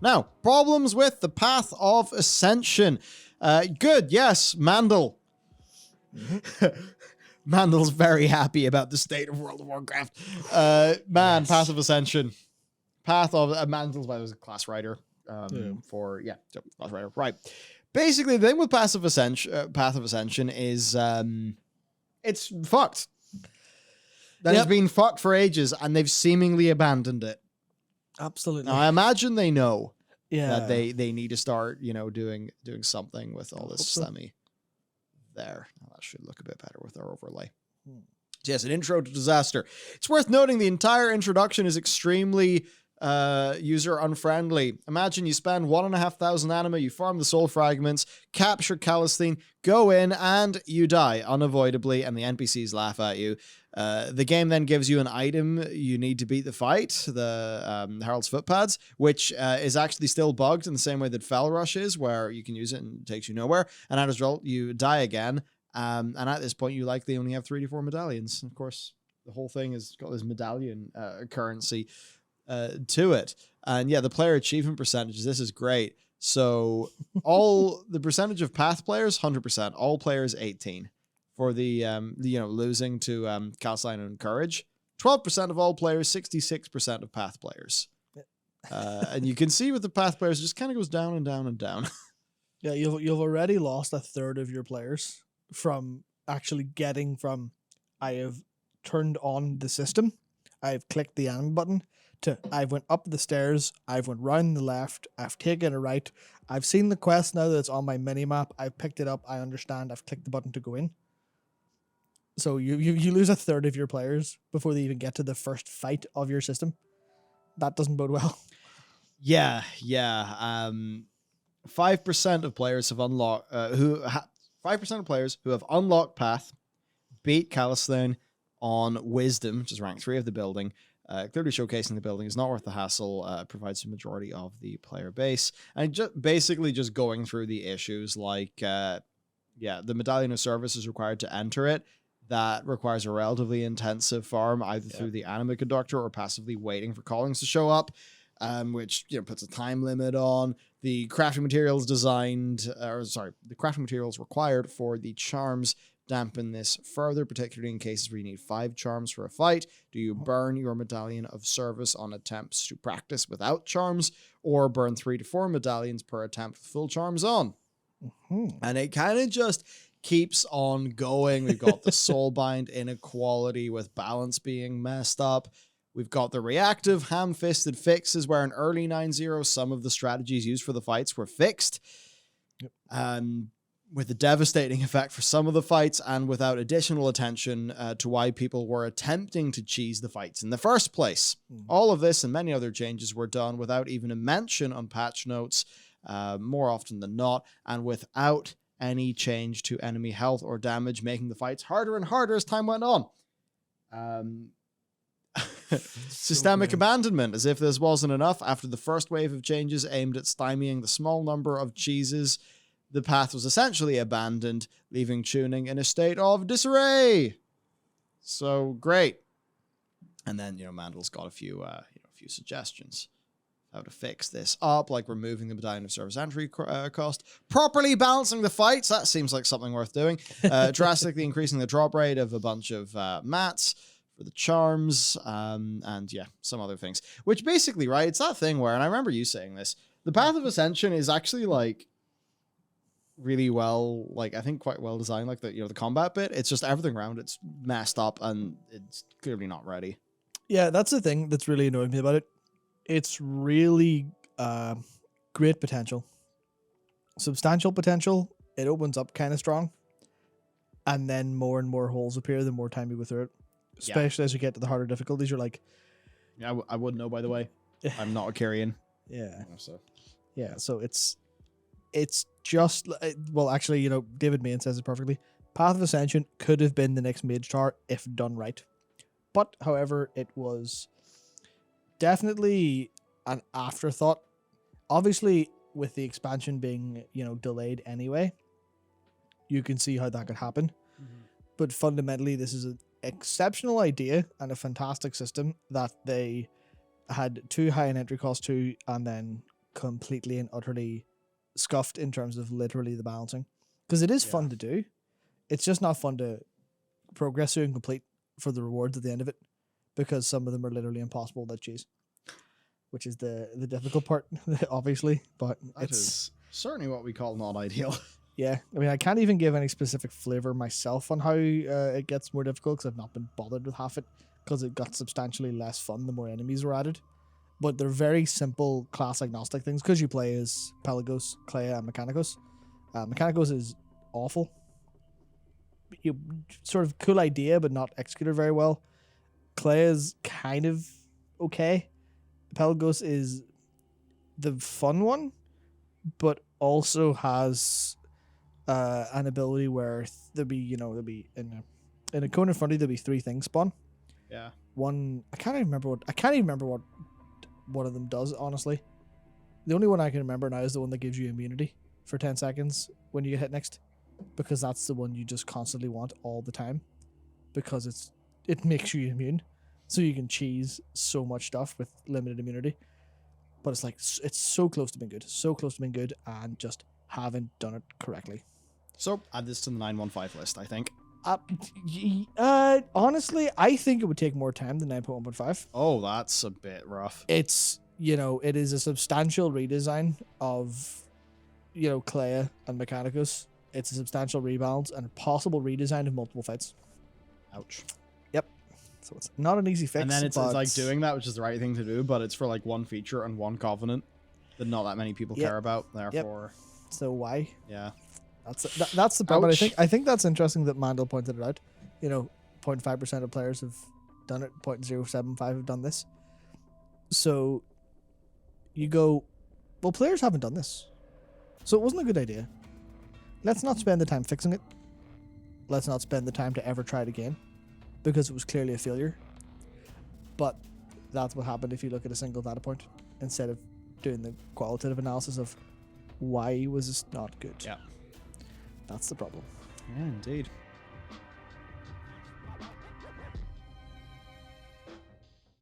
Now, problems with the Path of Ascension. Good, yes, Mandel. Mandel's very happy about the state of World of Warcraft. Yes. Path of Ascension. Path of Mandel's, by the way, was a class writer. Class writer. Right. Basically, the thing with Path of Ascension is it's fucked. That has been fucked for ages, and they've seemingly abandoned it. Absolutely. Now, I imagine they know that they need to start, doing something with all this semi there. Now, that should look a bit better with our overlay. So yes, an intro to disaster. It's worth noting the entire introduction is extremely user unfriendly. Imagine you spend 1,500 anima, you farm the soul fragments, capture Calistine, go in, and you die unavoidably, and the NPCs laugh at you. The game then gives you an item you need to beat the fight, the Herald's Footpads, which is actually still bugged in the same way that Fell Rush is, where you can use it and it takes you nowhere. And as a result, you die again. And at this point, you likely only have 3 to 4 medallions. Of course, the whole thing has got this medallion currency to it. And yeah, the player achievement percentages, this is great. So the percentage of Path players, 100%. All players, 18. For the losing to Calistine and Courage, 12% of all players, 66% of Path players. And you can see with the Path players, it just kind of goes down and down and down. Yeah, you've already lost a third of your players from actually getting from I have turned on the system, I've clicked the anime button, to I've went up the stairs, I've went round the left, I've taken a right, I've seen the quest now that's on my mini map, I've picked it up, I understand, I've clicked the button to go in. So you lose a third of your players before they even get to the first fight of your system. That doesn't bode well. Yeah. 5% of players have unlocked 5% of players who have unlocked Path beat Calistine on Wisdom, which is rank 3 of the building. Clearly showcasing the building is not worth the hassle. Provides the majority of the player base, and basically just going through the issues like the Medallion of Service is required to enter it. That requires a relatively intensive farm, either through the anima conductor or passively waiting for callings to show up, which puts a time limit on. The crafting materials the crafting materials required for the charms dampen this further, particularly in cases where you need 5 charms for a fight. Do you burn your Medallion of Service on attempts to practice without charms, or burn 3 to 4 medallions per attempt with full charms on? And it kind of just keeps on going. We've got the soulbind inequality with balance being messed up. We've got the reactive ham-fisted fixes where in early 9.0 some of the strategies used for the fights were fixed. With a devastating effect for some of the fights, and without additional attention to why people were attempting to cheese the fights in the first place. All of this and many other changes were done without even a mention on patch notes, more often than not, and without any change to enemy health or damage, making the fights harder and harder as time went on. Systemic abandonment, as if this wasn't enough. After the first wave of changes aimed at stymieing the small number of cheeses, the Path was essentially abandoned, leaving tuning in a state of disarray. So great. And then, Mandel's got a few suggestions how to fix this up, like removing the Medallion of Service entry cost, properly balancing the fights. That seems like something worth doing. Drastically increasing the drop rate of a bunch of mats for the charms, and some other things. Which basically, right, it's that thing where, and I remember you saying this, the Path of Ascension is actually like really well, like I think quite well designed, like the combat bit. It's just everything around it's messed up and it's clearly not ready. Yeah, that's the thing that's really annoying me about it. It's really great potential, substantial potential. It opens up kind of strong, and then more and more holes appear the more time you go through it. Especially as you get to the harder difficulties, you're like, yeah, I wouldn't know, by the way. I'm not a Kyrian. So it's just, well, actually, David Main says it perfectly. Path of Ascension could have been the next Mage Tower if done right. But, however, it was definitely an afterthought. Obviously, with the expansion being, delayed anyway, you can see how that could happen. But fundamentally, this is an exceptional idea and a fantastic system that they had too high an entry cost to, and then completely and utterly scuffed in terms of literally the balancing. Because it is fun to do. It's just not fun to progress through and complete for the rewards at the end of it, because some of them are literally impossible to achieve, which is the difficult part, obviously. But that is certainly what we call not ideal. Yeah, I mean, I can't even give any specific flavor myself on how it gets more difficult, because I've not been bothered with half it, because it got substantially less fun the more enemies were added. But they're very simple class agnostic things, because you play as Pelagos, Clea, and Mechanicos. Mechanicos is awful. You sort of cool idea, but not executed very well. Clea is kind of okay. Pelagos is the fun one, but also has an ability where there'll be in a cone in front of you, there'll be 3 things spawn. Yeah. One, I can't even remember what one of them does, honestly. The only one I can remember now is the one that gives you immunity for 10 seconds when you get hit next, because that's the one you just constantly want all the time, because it makes you immune, so you can cheese so much stuff with limited immunity. But it's like, it's so close to being good, and just haven't done it correctly. So add this to the 915 list, I think. Honestly, I think it would take more time than 9.1.5. Oh, that's a bit rough. It's, it is a substantial redesign of, Clea and Mechanicus. It's a substantial rebalance and a possible redesign of multiple fights. Ouch. Yep. So it's not an easy fix. And then it's like doing that, which is the right thing to do, but it's for like one feature and one covenant that not that many people care about. Therefore, so why? Yeah. That's the problem. Ouch. I think that's interesting that Mandel pointed it out. 0.5% of players have done it. 0.075 have done this. So you go, well, players haven't done this, so it wasn't a good idea. Let's not spend the time fixing it. Let's not spend the time to ever try it again, because it was clearly a failure. But that's what happened if you look at a single data point instead of doing the qualitative analysis of why was this not good. Yeah. That's the problem. Yeah, indeed.